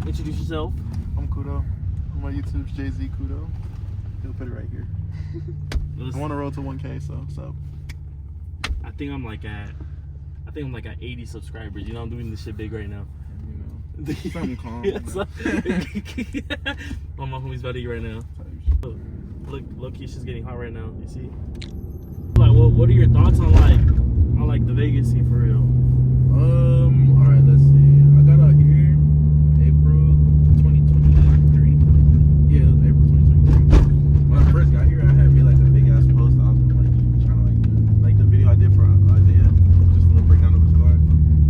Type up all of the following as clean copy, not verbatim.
Introduce yourself. I'm Kudo. On my YouTube's JZKudo. He'll put it right here. I'm on the road to 1K, so. I think I'm like at 80 subscribers. You know, I'm doing this shit big right now. You know, something calm. Yeah, my homie's buddy right now. Look, she's getting hot right now. You see? Like, what are your thoughts on the Vegas scene for real? All right, let's see. I got out here April 2023. Yeah, it was April 2023. When I first got here, I had made like a big ass post. I was trying to do the video I did for Isaiah, just a little breakdown of his car.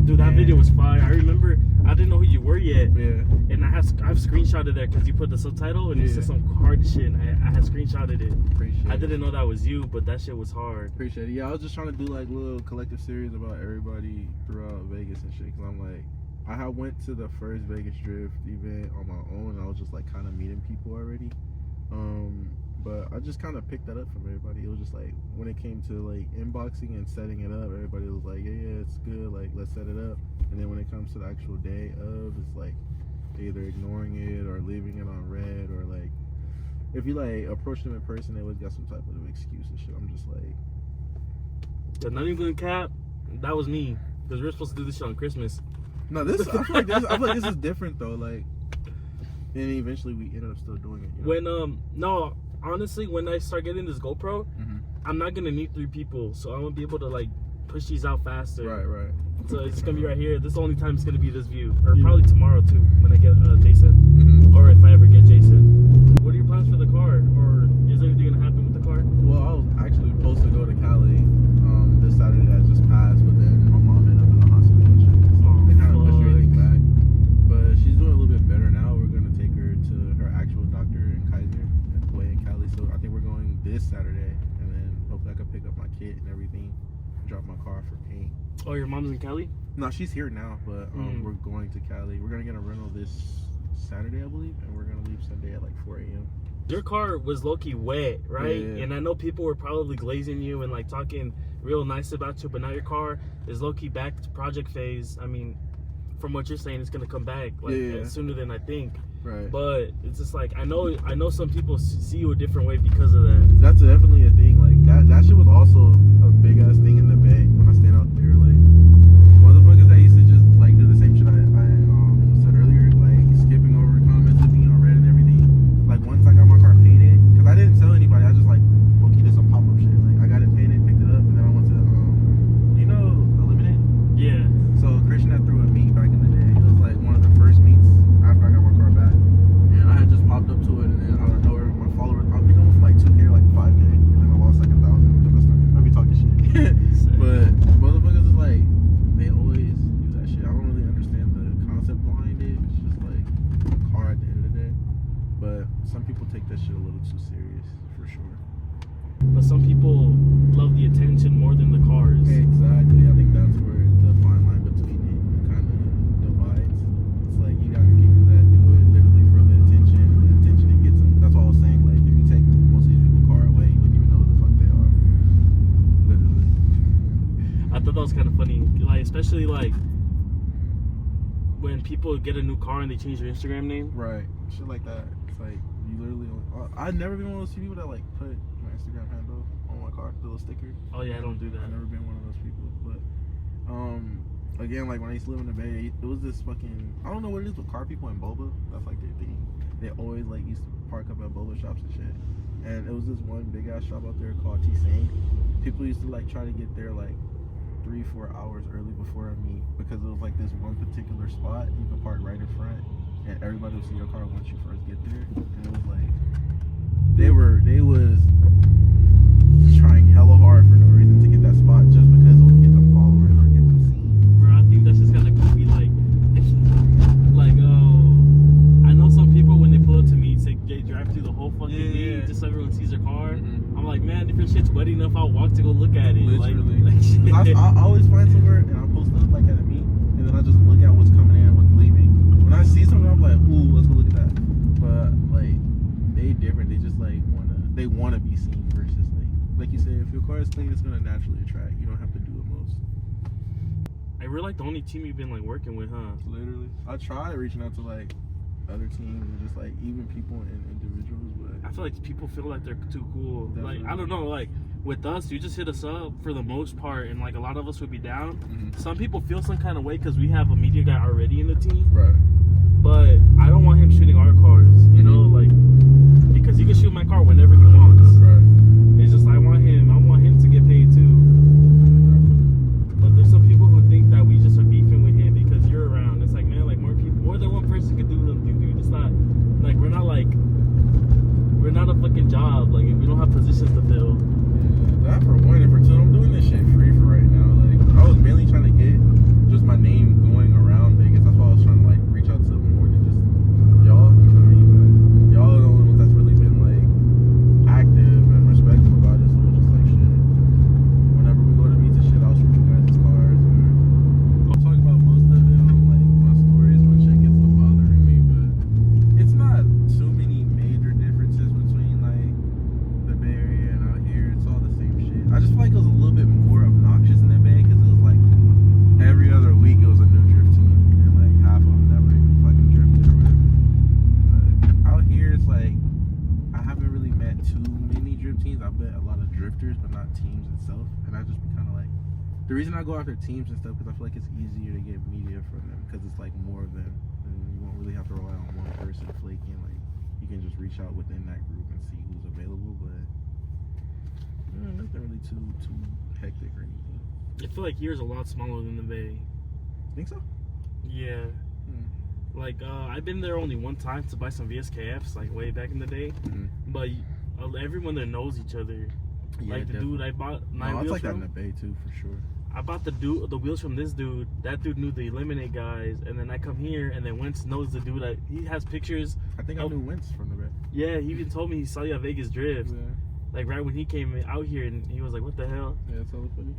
Dude, that video was fire. I remember. I didn't know who you were yet. Yeah. And I've screenshotted that because you put the subtitle and you said some hard shit. And I had screenshoted it. Appreciate I didn't know that was you, but that shit was hard. Appreciate it. Yeah, I was just trying to do like little collective series about everybody throughout Vegas and shit. Cause I'm like, I went to the first Vegas Drift event on my own. And I was just like kind of meeting people already. But I just kind of picked that up from everybody. It was just like when it came to like inboxing and setting it up, everybody was like, yeah, it's good. Like, let's set it up. And then when it comes to the actual day of, it's like either ignoring it or leaving it on red, or like if you like approach them in person, they always got some type of excuse and shit. I'm just like, The not even cap, that was me, because we were supposed to do this shit on Christmas. no, I feel like this is different though. Like, and eventually we ended up still doing it. You know? When no, honestly, when I start getting this GoPro, I'm not gonna need 3 people, so I'm gonna be able to like push these out faster. Right. So it's gonna be right here. This is the only time it's gonna be this view, or probably tomorrow too, when I get Jason, or if I ever get Jason. What are your plans for the car, or is anything gonna happen with the car? Well, I was actually supposed to go to Cali this Saturday that just passed, but then my mom ended up in the hospital and shit. So they kind of pushed everything back. But she's doing a little bit better now. We're gonna take her to her actual doctor in Kaiser, way in Cali. So I think we're going this Saturday, and then hopefully I can pick up my kit and everything, drop my car for paint. Oh, your mom's in Cali? No, she's here now, but we're going to Cali. We're gonna get a rental this Saturday, I believe, and we're gonna leave Sunday at like 4 a.m. Your car was low-key wet, right? Yeah. And I know people were probably glazing you and like talking real nice about you, but now your car is low-key back to project phase. I mean, from what you're saying, it's gonna come back sooner than I think. Right. But it's just like I know some people see you a different way because of that. That's definitely a thing. Like that shit was also a big ass thing in the Bay when I stayed out there. Like motherfuckers that used to just like do the same shit I said earlier, like skipping over comments and being on Reddit and everything. Like once I got my car painted, because I didn't tell anybody, I just like low-key did some pop-up shit. Like I got it painted, picked it up, and then I went to Eliminate. Yeah. So Christian had threw a meet back in the day. It was like one of the first meets after I got my car back, and I had just popped up to it, and then out of nowhere, my followers, I've been going from like 2K to like 5K, and then I lost like 1,000 because I be talking shit. But motherfuckers is like, they always do that shit. I don't really understand the concept behind it. It's just like a car at the end of the day. But some people take that shit a little too serious, for sure. But some people love the attention more than the cars. Exactly. I think that's where the fine line between it kind of divides. It's like you got people that do it literally for the attention, and the attention it gets them. That's why I was saying, like, if you take most of these people's car away, you wouldn't even know who the fuck they are. Literally. I thought that was kind of funny, like especially like when people get a new car and they change their Instagram name. Right. Shit like that. It's like you literally. I've never been one of those people that like put my Instagram handle on my car, the little sticker. Oh yeah, I don't do that. I've never been one of those people, but again, like when I used to live in the Bay, it was this fucking, I don't know what it is with car people and boba. That's like their thing. They always like used to park up at boba shops and shit. And it was this one big ass shop out there called T-Sane. People used to like try to get there like 3-4 hours early before a meet, because it was like this one particular spot you could park right in front, and everybody would see your car once you first get there. And it was like they was trying hella hard for no reason to get that spot, just because it would get them followers or get them seen. Bro, I think that's just kind of goofy. I know some people when they pull up to meets, they drive through the whole fucking meet just so everyone sees their car. I'm like, man, if your shit's wet enough, I'll walk to go look at it. Literally. Like I always find somewhere and I'll post up like at a meet, and then I just look at what's coming in, what's leaving. When I see something, I'm like, ooh, let's go look at that. But like, they different. They just like wanna be seen versus like you said, if your car is clean, it's gonna naturally attract. You don't have to do the most. We're like the only team you've been like working with, huh? Literally. I tried reaching out to like other teams and just like even people and individuals. But I feel like people feel like they're too cool. Definitely. Like I don't know, like with us, you just hit us up for the most part, and like a lot of us would be down. Mm-hmm. Some people feel some kind of way because we have a media guy already in the team. Right. But I don't want him shooting our cars, you know, like because he can shoot my car whenever he wants. Right. It's just I want him to get paid too. But there's some people who think that we just are beefing with him because you're around. It's like, man, like more than one person could do something, dude. It's not like we're not a fucking job. Like we don't have positions to fill. Yeah, that for one, and for two, I'm doing this shit free for right now. Like I was mainly trying to get just my name going around Vegas. That's why I was trying to like reach out to more than just y'all. You know what I mean? But y'all are the only ones that's really been like active and respectful about it. So it's just like shit. Whenever we go to meet and shit, I'll shoot you guys' cars. I'll talk about most of it on like my stories when shit gets to bothering me. But it's not too many major differences between like the Bay Area and out here. It's all the same shit. I just feel like it was a little bit more obnoxious in the Bay because it was like every other week it was a new drift team and like half of them never even fucking drifted or whatever. But out here it's like I haven't really met too many drift teams. I've met a lot of drifters but not teams itself, and I just be kind of like the reason I go after teams and stuff because I feel like it's easier to get media from them because it's like more of them and you won't really have to rely on one person flaking. Like you can just reach out within that group and see who's available, but nothing really too hectic or anything. I feel like yours a lot smaller than the Bay. Think so? Yeah. Like I've been there only one time to buy some VSKFs, like way back in the day. Mm-hmm. But everyone there knows each other. Yeah, like the definitely. dude I bought No, nine it's wheels like that from. in the Bay too, for sure. I bought the wheels from this dude. That dude knew the Eliminate guys, and then I come here, and then Wentz knows the dude. He has pictures. I think I knew Wentz from the Bay. Yeah, he even told me he saw you at Vegas Drift, like right when he came out here, and he was like, "What the hell?" Yeah, it's all funny.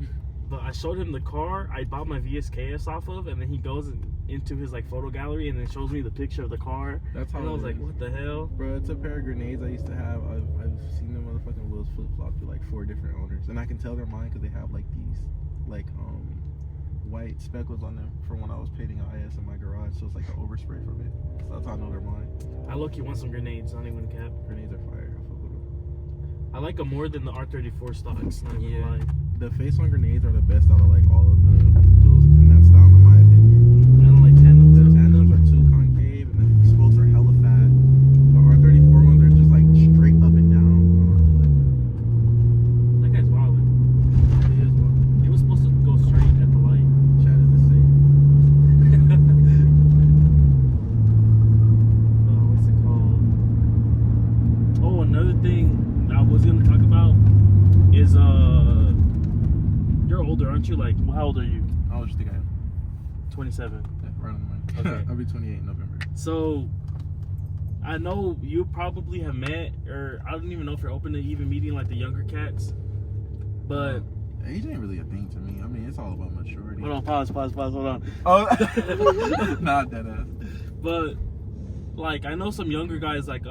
But I showed him the car I bought my VSKS off of, and then he goes into his like photo gallery and then shows me the picture of the car. That's how. And I was it like, is. "What the hell?" Bro, it's a pair of grenades I used to have. I've seen them motherfucking wheels flip flop to like 4 different owners, and I can tell they're mine because they have like these like white speckles on them from when I was painting IS in my garage. So it's like the overspray from it. So that's how I know they're mine. I low-key want some grenades. Not even cap. Grenades are fire. I fuck with them. I like them more than the R34 stocks. Not even lie. The face on grenades are the best out of like all of the wheels in that style, in my opinion. I don't like tandems. The tandems are too concave and the spokes are hella fat. The R34 ones are just like straight up and down. I don't really like that. That guy's wildin'. He is one. He was supposed to go straight at the light. Chad is insane. What's it called? Oh, another thing I was gonna talk about is you're older, aren't you? Like, how old are you? How old do you think I am? 27. Yeah, right on the money. Okay. I'll be 28 in November. So I know you probably have met, or I don't even know if you're open to even meeting like the younger cats. But age ain't really a thing to me. I mean, it's all about maturity. hold on, pause, hold on. Oh, not that ass. But like I know some younger guys like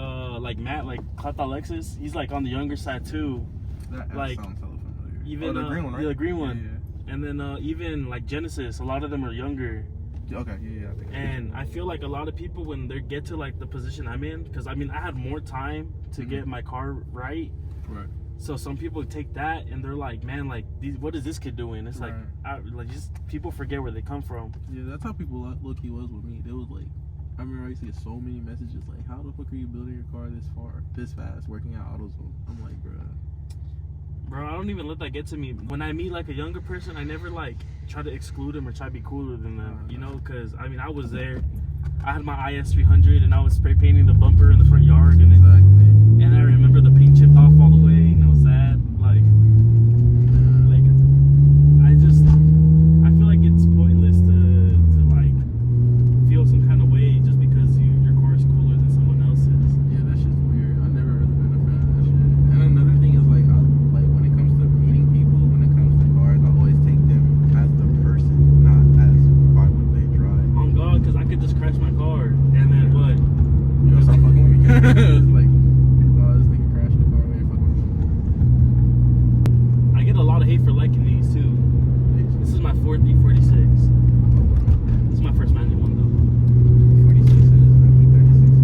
Matt, like Cleft Alexis. He's like on the younger side too. That Like, sounds hella familiar. Even the green one, right? the green one. Yeah, And then even like Genesis, a lot of them are younger. yeah. Okay, yeah. I think And I feel like a lot of people when they get to like the position I'm in, because I mean I had more time to get my car right. Right. So some people take that and they're like, man, like what is this kid doing? It's like, just people forget where they come from. Yeah, that's how people look-key was with me. They was like, I remember I used to get so many messages like, how the fuck are you building your car this fast, working at AutoZone? I'm like, bruh. Bro, I don't even let that get to me. When I meet like a younger person, I never like try to exclude them or try to be cooler than them, you know? Because I mean, I was there. I had my IS 300 and I was spray painting the bumper in the front yard, and and I remember the paint chipped off all the way, and I was sad. Like I feel like it's pointless to like feel some kind of way just because your car is cooler than someone else's. Yeah, that shit's weird. I've never really been a fan of that shit. And another thing is like when it comes to meeting people, when it comes to cars, I always take them as the person, not as by what they drive. On God, because I could just crash my car and then what? You know, stop fucking with me. It's like, oh, this nigga crashed the car. We ain't fucking with him. I get a lot of hate for liking these too. This is my 4D46. This is my first manual one though. 46s and E36s.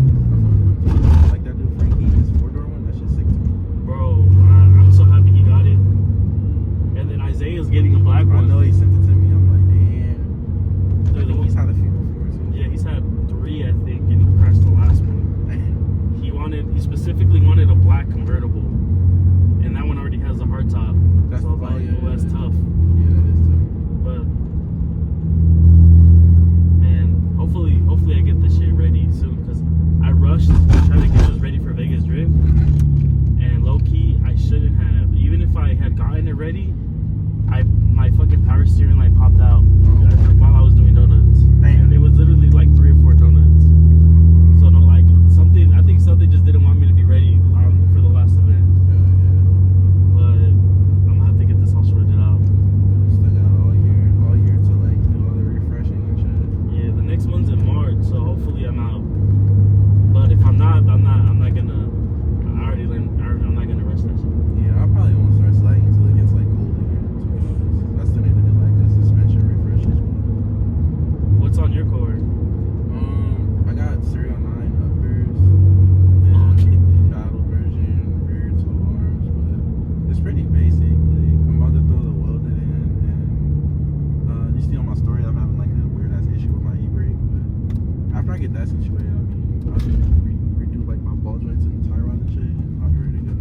But I mean, I'll just redo like my ball joints and tie rods and shit, and I'll be ready to go.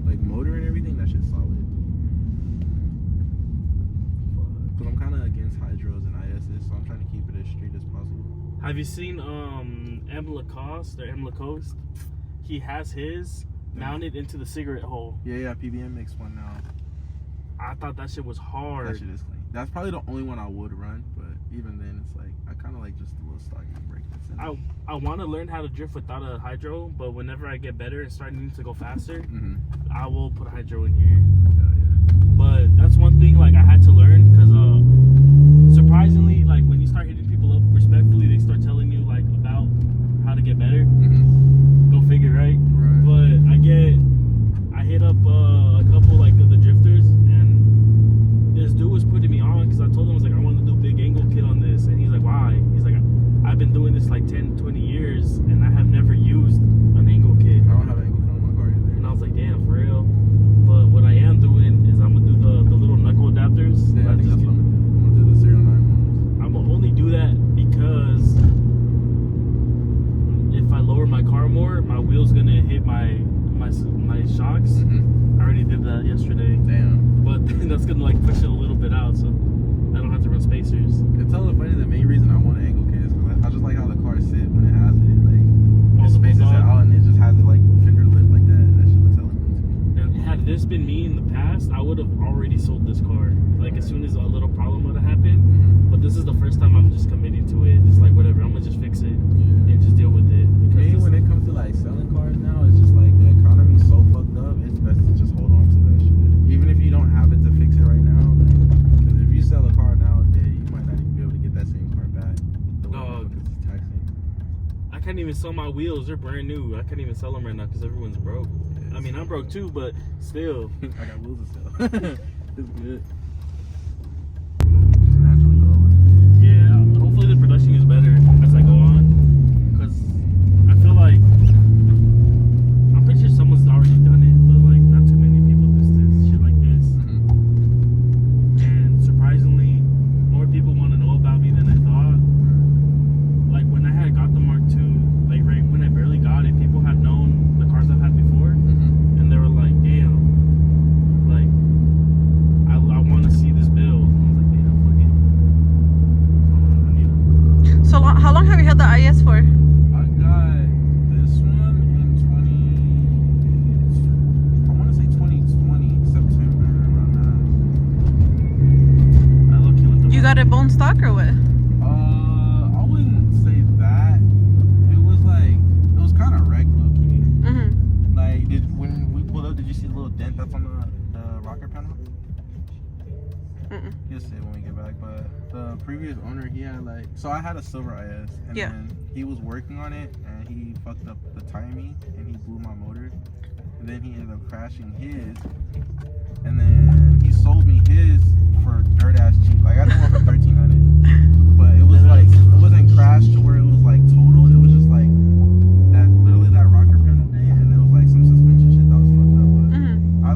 Like motor and everything, that shit's solid. Because I'm kind of against hydros and ISs, so I'm trying to keep it as straight as possible. Have you seen M. Lacoste or M. Lacoste? He has his mounted into the cigarette hole. Yeah, PBM makes one now. I thought that shit was hard. That shit is clean. That's probably the only one I would run, but even then, it's like I kind of like just the little stocky brake that's in it. I want to learn how to drift without a hydro, but whenever I get better and start needing to go faster, I will put a hydro in here. But that's one thing like I had to learn because surprisingly, like when you start hitting people up respectfully, they start telling you like about how to get better. Go figure, right? But I hit up a couple like of the drifters, and this dude was putting me on because I told him I was like I want to do big angle kit on this, and he's like why? He's like I've been doing this like 10-20 years and I have never used an angle kit. I don't have an angle kit on my car either. And I was like damn, for real. But what I am doing is I'm gonna do the little knuckle adapters. Yeah, I think that's what I'm gonna do, the serial 9 ones. I'm gonna only do that because if I lower my car more, my wheel's gonna hit my shocks. I already did that yesterday. Damn. But that's gonna like push it a little bit out, so I don't have to run spacers. It's hella funny. The main reason I want an angle kit is because I just like how the car sit when it has it. Like it spaces it out and it just has it like fender lip like that. That shit looks hella cool to me. And had this been me in the past, I would have already sold this car. Like as soon as a little problem would have happened. But this is the first time I'm just committing to it. Just like whatever, I'm gonna just fix it and just deal with it. Me, when it comes to like selling cars now, it's just like the economy's so fucked up. It's best to just hold on to that shit, even if you don't have it to fix it right now. Because if you sell a car nowadays, you might not even be able to get that same car back. It's taxing. I can't even sell my wheels. They're brand new. I can't even sell them right now because everyone's broke. I mean, I'm broke too, but still. I got wheels to sell. It's good. Yeah, hopefully the production is better as I go on. Because I feel like I'm pretty sure someone's already done it, but like not too many people do this shit like this. And surprisingly, more people want to know about me than I thought. Like when I had got the Mark II, like right when I barely got it, people had known the cars I've had before, and they were like, "Damn, like I want to see this build." And I was like, "Damn, fuck it." So how long have you had the IS for? I got this one in 2020 September around that. I look with the You got it bone stock or what? I wouldn't say that. It was kind of wrecked low key. Like when we pulled up, did you see the little dent that's on the rocker panel? You'll see it when we get back. But the previous owner, he had so I had a silver IS, and then he was working on it, and he fucked up the timing, and he blew my motor, and then he ended up crashing his, and then he sold me his for dirt ass cheap. Like I got one for $1,300, but it was like it wasn't crashed to where it was like total. It was just like that, literally that rocker panel thing, and there was like some suspension shit that was fucked up. But I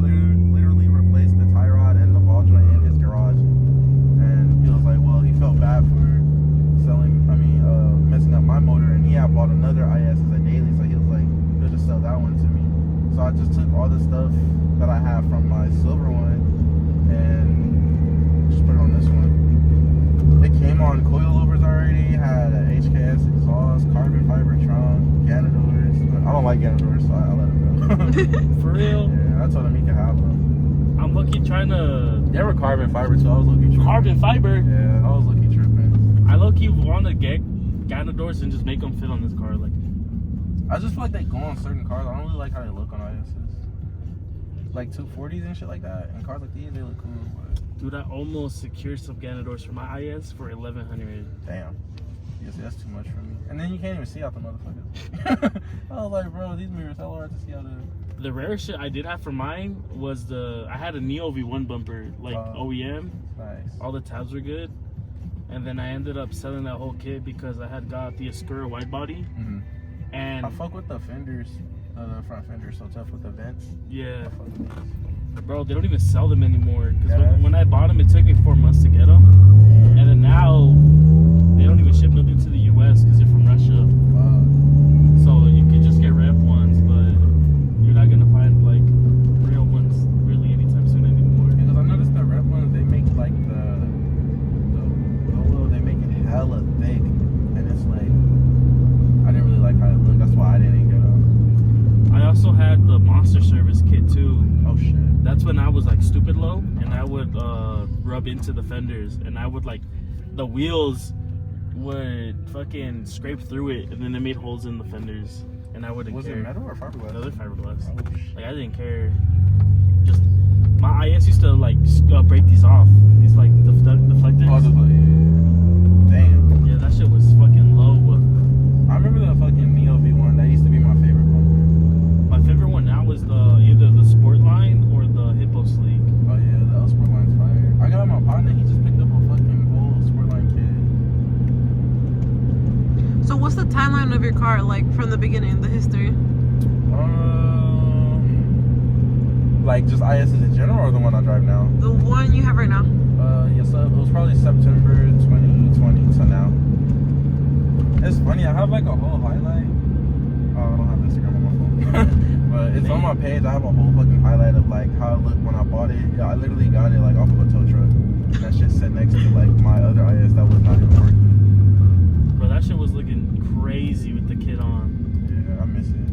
literally replaced the tie rod and the ball joint in his garage, and he was like, well, he felt bad for messing up my motor, and he had bought another IS as a daily, so he was like, he'll just sell that one to me. So I just took all the stuff that I have from my silver one and just put it on this one. It came on coilovers already, had an HKS exhaust, carbon fiber trunk, Ganadors, but I don't like Ganadors, so I let him go. For real? Yeah, I told him he could have them. I'm lucky trying to. They were carbon fiber too. I was low-key tripping. Carbon fiber? Yeah, I was low-key tripping. I low-key want to get Ganadors and just make them fit on this car. Like, I just feel like they go on certain cars. I don't really like how they look on ISs. Like 240s and shit like that. And cars like these, they look cool. But dude, I almost secured some Ganadors for my IS for $1,100. Damn. Yes, that's too much for me. And then you can't even see out the motherfuckers. I was like, bro, these mirrors hella hard to see out of. The rare shit I did have for mine was I had a Neo V1 bumper, like OEM. Nice. All the tabs were good. And then I ended up selling that whole kit because I had got the Escura wide body. And I fuck with the fenders, the front fenders, so tough with the vents. Yeah. Bro, they don't even sell them anymore. Because when I bought them, it took me 4 months to get them. And then now, they don't even ship nothing to the US because they're from Russia. that's when I was like stupid low, and I would rub into the fenders, and I would like the wheels would fucking scrape through it, and then it made holes in the fenders, and I wouldn't Was care. it metal or fiberglass? Another fiberglass. Oh, shit. Like I didn't care. Just my IS used to like break these off. These like deflectors. Oh, damn. Yeah, that shit was fucking low. I remember the fucking Neo V1. That used to be my favorite boat. My favorite one now is either the Sport Line or the Hippo Sleek. Oh yeah, the L Sport Line's fire. I got my partner. He just picked up a fucking whole Sport Line kit. So what's the timeline of your car, like from the beginning, the history? Like just ISs in general, or the one I drive now? The one you have right now. Yes, it was probably September 2020 to now. It's funny, I have like a whole highlight. Oh, I don't have Instagram on my phone. But it's on my page. I have a whole fucking highlight of like how it looked when I bought it. Yeah, I literally got it like off of a tow truck. And that shit sat next to like my other IS that was not even working. Bro, that shit was looking crazy with the kit on. Yeah, I miss it.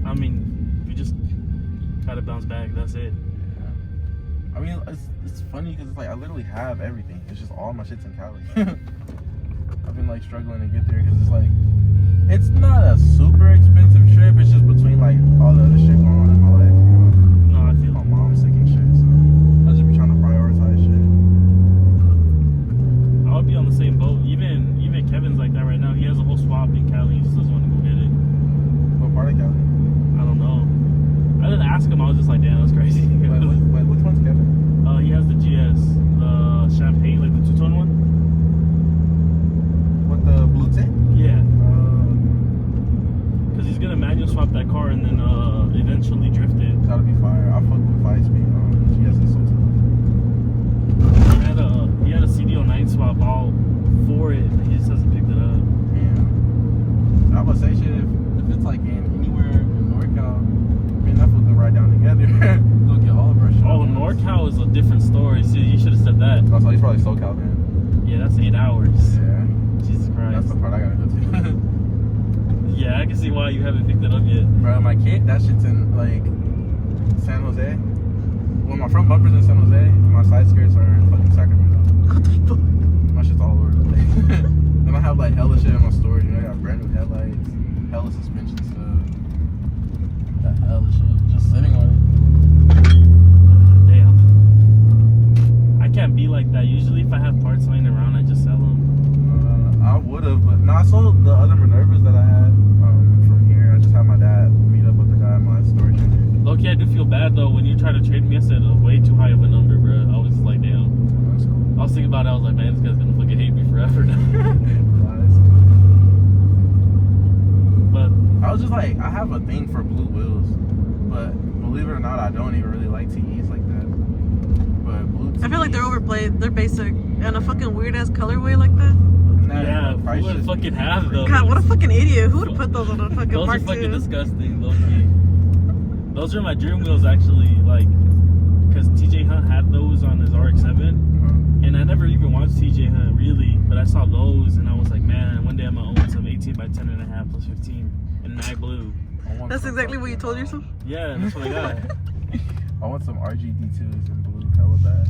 I mean, you just gotta bounce back. That's it. Yeah. I mean, it's funny because it's like I literally have everything. It's just all my shit's in Cali. I've been like struggling to get there because it's like it's not a super expensive trip. It's just between like all the other shit going on in my life. You know? No, I feel My mom's sick and shit, so I just be trying to prioritize shit. I would be on the same boat. Even Kevin's like that right now. He has a whole swap in Cali. He just doesn't want to go get it. What part of Cali? I don't know. I didn't ask him. I was just like, damn, that's crazy. Wait, which one's Kevin? He has the GS, the champagne, like the two-tone one. With the blue tint? Yeah. Because he's gonna manual swap that car and then eventually drift it. That'll be fire. I fuck with 5-speed. GS is so tough. He had a CDO9 swap all for it, but he just hasn't picked it up. Yeah. I would say shit if it's like anywhere in NorCal, me and that fool can ride down together. Go get all of our shit. Oh, NorCal is a different story. See, you should have said that. That's why he's probably SoCal then. Yeah, that's 8 hours. Yeah. Jesus Christ. That's the part I gotta go to. Yeah, I can see why you haven't picked it up yet. Bro, my kit, that shit's in like San Jose. Well, my front bumper's in San Jose. My side skirts are in fucking Sacramento. What the fuck? My shit's all over the place. Then I have like hella shit in my storage. You know, I got brand new headlights, hella suspension stuff. That hella shit just sitting on it. Damn. I can't be like that. Usually, if I have parts laying around, I just sell them. I would have, but no, I sold the other Minervas that I had from here. I just had my dad meet up with the guy in my storage unit. Low-key, I do feel bad though when you try to trade me. I said way too high of a number, bro. I was just like, damn. That's cool. I was thinking about it. I was like, man, this guy's gonna fucking hate me forever now. That's cool. But I was just like, I have a thing for blue wheels, but believe it or not, I don't even really like TEs like that. But blue TEs, I feel like they're overplayed. They're basic. And a fucking weird ass colorway like that. yeah, who would fucking have those? God, what a fucking idiot. Who would have put those on a fucking Those are Mark fucking II? disgusting, low-key. Those are my dream wheels, actually, like, because TJ Hunt had those on his RX-7, and I never even watched TJ Hunt, really, but I saw those, and I was like, man, one day I'm going to own some 18 by 10.5 plus 15 in mag blue. That's exactly what you told yourself? Yeah, that's what I got. I want some RGD2s in blue, hella bad.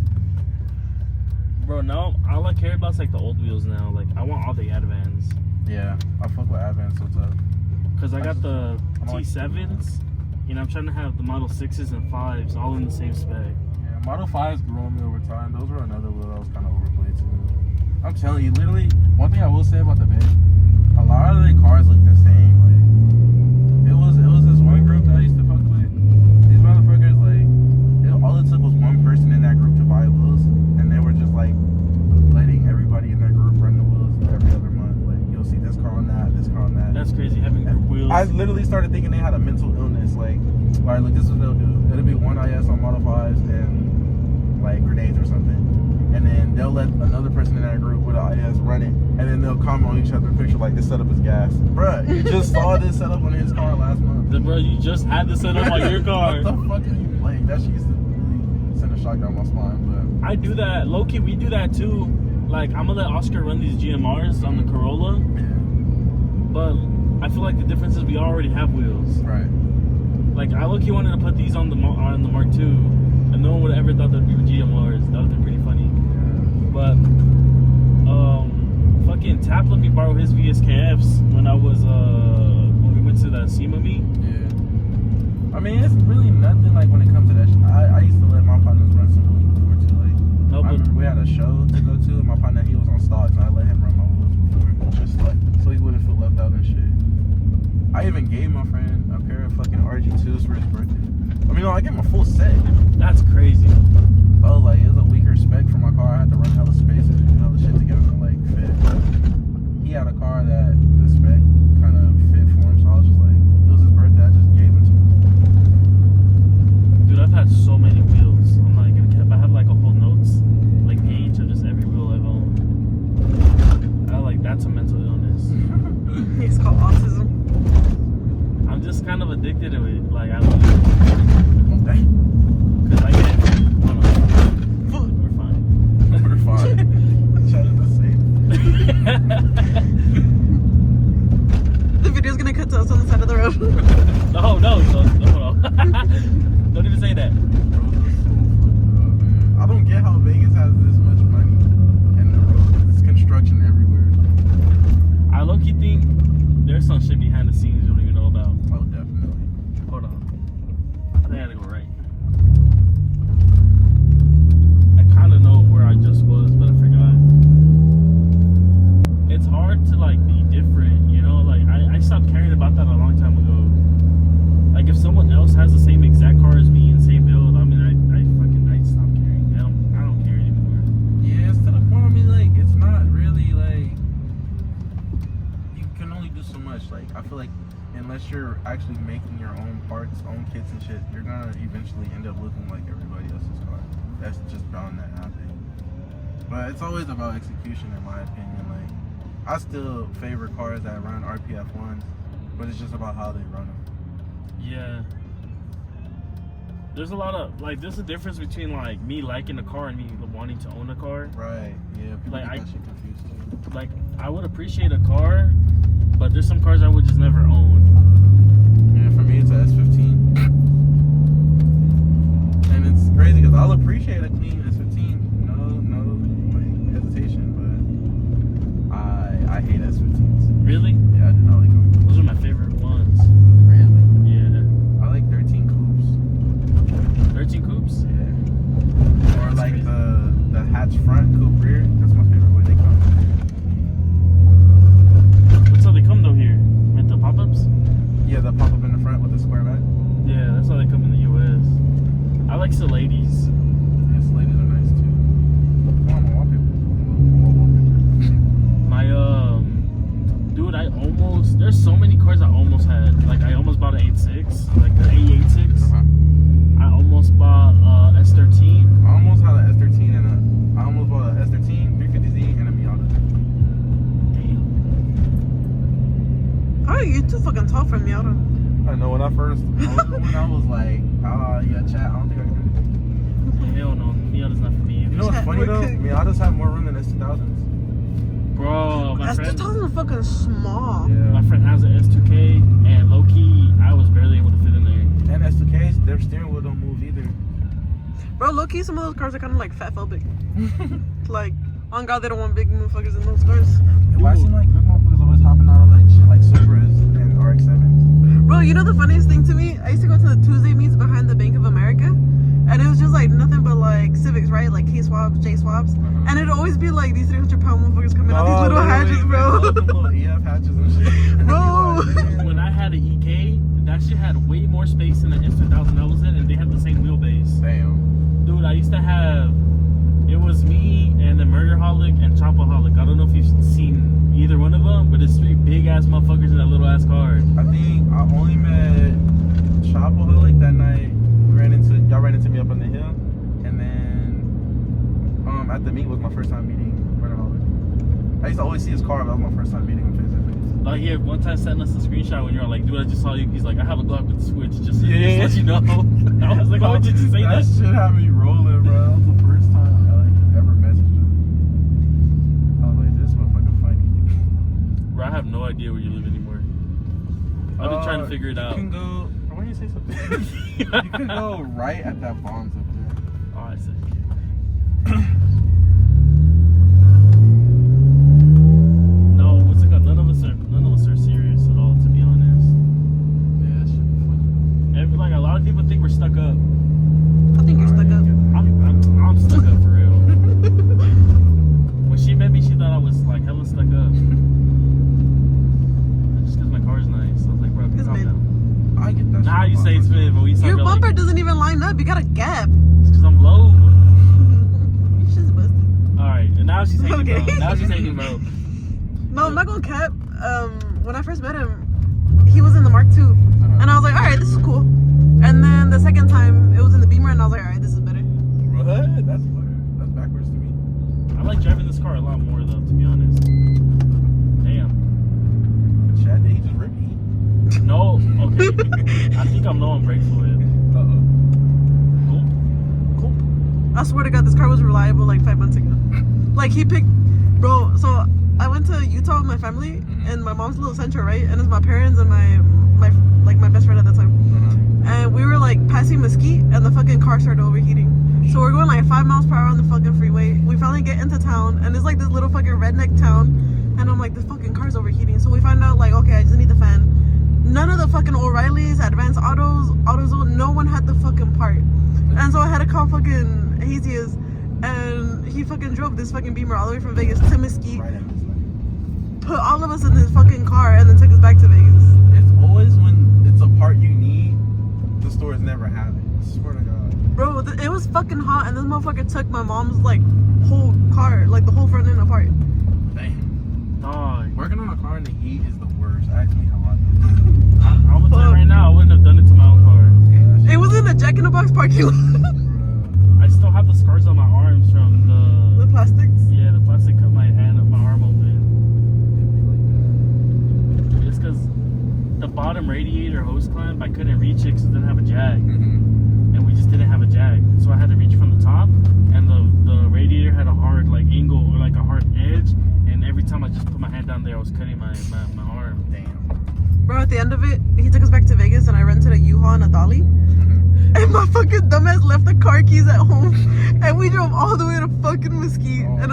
Bro, now, all I care about is, like, the old wheels now. Like, I want all the Advans. Yeah, I fuck with Advance so tough. Because I got the T7s, and I'm trying to have the Model 6s and 5s all in the same spec. Yeah, Model 5s grew on me over time. Those were another wheel that was kind of overplayed too. I'm telling you, literally, one thing I will say about the Bay, a lot of the cars look the same. Like, it was this one group that I used to fuck with. These motherfuckers, like, all it took was one person in that group to buy wheels, and they were just like letting everybody in their group run the wheels every other month. Like, you'll see this car on that, this car on that. That's crazy, having group wheels. I literally started thinking they had a mental illness. Like, all right, look, this is what they'll do. It'll be one IS on Model 5s and like grenades or something. And then they'll let another person in that group with an IS run it. And then they'll comment on each other's picture like, this setup is gas. Bruh, you just saw this setup on his car last month. Bro, you just had this set up on your car. What the fuck are you playing? That shit used to really send a shock down my spine. But I do that. Low-key, we do that too. Like, I'm gonna let Oscar run these GMRs on the Corolla. yeah, But I feel like the difference is we already have wheels. right. Like, I low-key wanted to put these on the Mark II. And no one would have ever thought that'd be with GMRs. That would have been pretty funny. But fucking Tap let me borrow his VSKFs when I was when we went to that SEMA meet. Yeah. I mean, it's really nothing like when it comes to that. I used to let my partners run some wheels before too. Like, No, I but remember we had a show to go to, and my partner he was on stocks, and I let him run my wheels before, just like so he wouldn't feel left out and shit. I even gave my friend a pair of fucking RG2s for his birthday. I mean, no, I gave him a full set. that's crazy. I was like, it was a weaker spec for my car. I had to run hella spaces and do hella shit to get it to like fit. He had a car that the spec kind of fit for him, so I was just like, it was his birthday. I just gave him to him. Dude, I've had so many wheels. I'm not gonna cap. I have like a whole notes, like page of just every wheel I've owned. That's a mental illness. It's called autism. I'm just kind of addicted to it. Like I love it. Okay. Cause I get. Hold on. We're fine. We're fine. Chat is the same. The video's gonna cut to us on the side of the road. No, hold on. Don't even say that. I don't get how Vegas has this much money and the roads. It's construction everywhere. I low-key think there's some shit behind the scenes you don't even know about. Oh, definitely. Hold on. I think I gotta go right. I kind of know where I just was, but I forgot. It's hard to like be different, you know? Like I stopped caring about that a long time ago. Like if someone else has the same exact car as me and same build, I mean I stopped caring. I don't care anymore. Yeah, it's to the point. I mean, like, it's not really like you can only do so much. Like, I feel like unless you're actually making your own parts, own kits and shit, you're gonna eventually end up looking like everybody else's car. That's just bound to happen. But it's always about execution, in my opinion. Like, I still favor cars that run RPF ones, but it's just about how they run them. Yeah. There's a lot of like there's a difference between like me liking a car and me wanting to own a car. Right. Yeah. People Like, get that shit confused too. Like I would appreciate a car, but there's some cars I would just never own. Yeah, for me it's a S15. And it's crazy because I'll appreciate a clean S15. No like hesitation, but I hate S15s. Really? Yeah, I do not like them. Those are my favorite ones. Really? Yeah. I like 13 coupes. 13 coupes? Yeah. Or That's like crazy. the hatch front, coupe rear. That's my favorite way they come. That's how they come though here. With the pop-ups? Yeah, the pop up in the front with the square back. Yeah, that's how they come in the US. I like Celades. Yes, ladies are nice too. Come on, my wallpaper. My dude, there's so many cars I almost had. Like I almost bought an 8.6, like an A86. I almost bought S13. I almost had an S13 and I almost bought an S13, 350Z, and a Miata. Damn. Oh, you're too fucking tall for Miata. I know when I was like, yeah, chat, I don't think I can do it. Hell no, Miata's not for me. You know what's funny though? Miatas have more room than S2000s. Bro, my That's friend, 2000 fucking small. my friend has an S2K, and low key, I was barely able to fit in there. And S2Ks, their steering wheel don't move either. Bro, low key, some of those cars are kind of like fat phobic. Like, on God, they don't want big motherfuckers in those cars. Why seem like big motherfuckers always hopping out of like shit like Supras and RX-7s? Bro, you know the funniest thing to me? I used to go to the Tuesday meets behind the Bank of America, and it was just like nothing but like Civics, right? Like K-swaps, J-swaps. And it'd always be like these 300-pound motherfuckers coming out these little hatches, bro. Little EF hatches and shit. Bro. When I had an EK, that shit had way more space than the S2000 I was in, and they had the same wheelbase. Damn. Dude, I used to have, it was me and the Murderholic and Chopaholic. I don't know if you've seen either one of them, but it's three big ass motherfuckers in that little ass car. I think I only met Chopaholic that night. Y'all ran into me up on the hill, and then at the meet was my first time meeting Murderholic. I used to always see his car, but that was my first time meeting him face to face. Like, yeah, one time sending us a screenshot when you're like, dude, I just saw you. He's like, I have a Glock with the switch, just to let you know. I was like, why would you just say that? That shit had me rolling, bro. That was the first time I ever messaged him. I was like, this motherfucker funny. Bro, I have no idea where you live anymore. I've been trying to figure it out. You can go. Why do you say something? You can go right at that bombs up there. Now you say Smith, but we saw Your like, bumper doesn't even line up. You got a gap. it's because I'm low. Your shit's busted. Alright, and now she's hating, Okay. bro. Now she's hating, bro. No, I'm not gonna cap. When I first met him, he was in the Mark II, and I was like, all right, this is cool. And then the second time, it was in the Beamer, and I was like, all right, this is better. What? That's backwards to me. I like driving this car a lot more, though, to be honest. Damn. Chad, did he just rip me? No, okay. I think I'm low on brake fluid. Cool. Cool. I swear to God, this car was reliable like 5 months ago. Like he picked, bro. So I went to Utah with my family, and my mom's little central, right? And it's my parents and my best friend at the time. And we were like passing Mesquite, and the fucking car started overheating. So we're going like 5 miles per hour on the fucking freeway. We finally get into town, and it's like this little fucking redneck town. And I'm like, the fucking car's overheating. So we find out like, okay, I just need the fan. None of the fucking O'Reillys, Advanced Autos, AutoZone, no one had the fucking part. And so I had to call fucking Hazius, and he fucking drove this fucking Beamer all the way from Vegas to Mesquite, Right at this light. put all of us in his fucking car, and then took us back to Vegas. It's always when it's a part you need, the stores never have it. I swear to God. Bro, it was fucking hot, and this motherfucker took my mom's like whole car, like the whole front end apart. Damn. Dog. Working on a car in the heat is the worst. Ask me how I do. I'm gonna tell you right now, I wouldn't have done it to my own car. It was in a Jack in the Box parking lot. I still have the scars on my arms from The plastics. Yeah, the plastic cut my arm open. It's because the bottom radiator hose clamp, I couldn't reach it because it didn't have a jag. And we just didn't have a jag. So I had to reach from the top, and the radiator had a hard like angle, or like a hard edge, and every time I just put my hand down there, I was cutting my arm. Damn. Bro, at the end of it, he took us back to Vegas, and I rented a U-Haul and a Dolly. And my fucking dumbass left the car keys at home, and we drove all the way to fucking Mesquite. And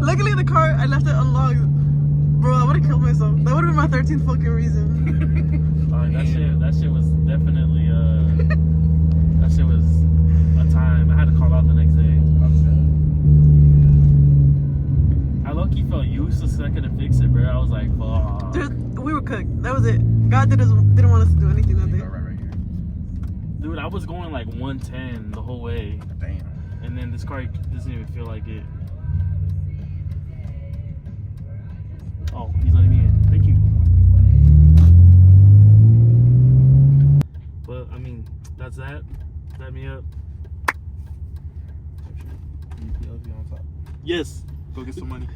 luckily the car, I left it unlocked. Bro, I would have killed myself. That would have been my 13th fucking reason. That shit was definitely that shit was a time. I had to call out the next day. I low-key felt useless because I couldn't fix it, bro. I was like, fuck. Dude, we were cooked. That was it. God didn't want us to do anything that day. Right here. Dude, I was going like 110 the whole way. Damn. And then this car doesn't even feel like it. Oh, he's letting me in. Thank you. But, I mean, that's that. Set me up. UPLV on top. Yes. Go get some money.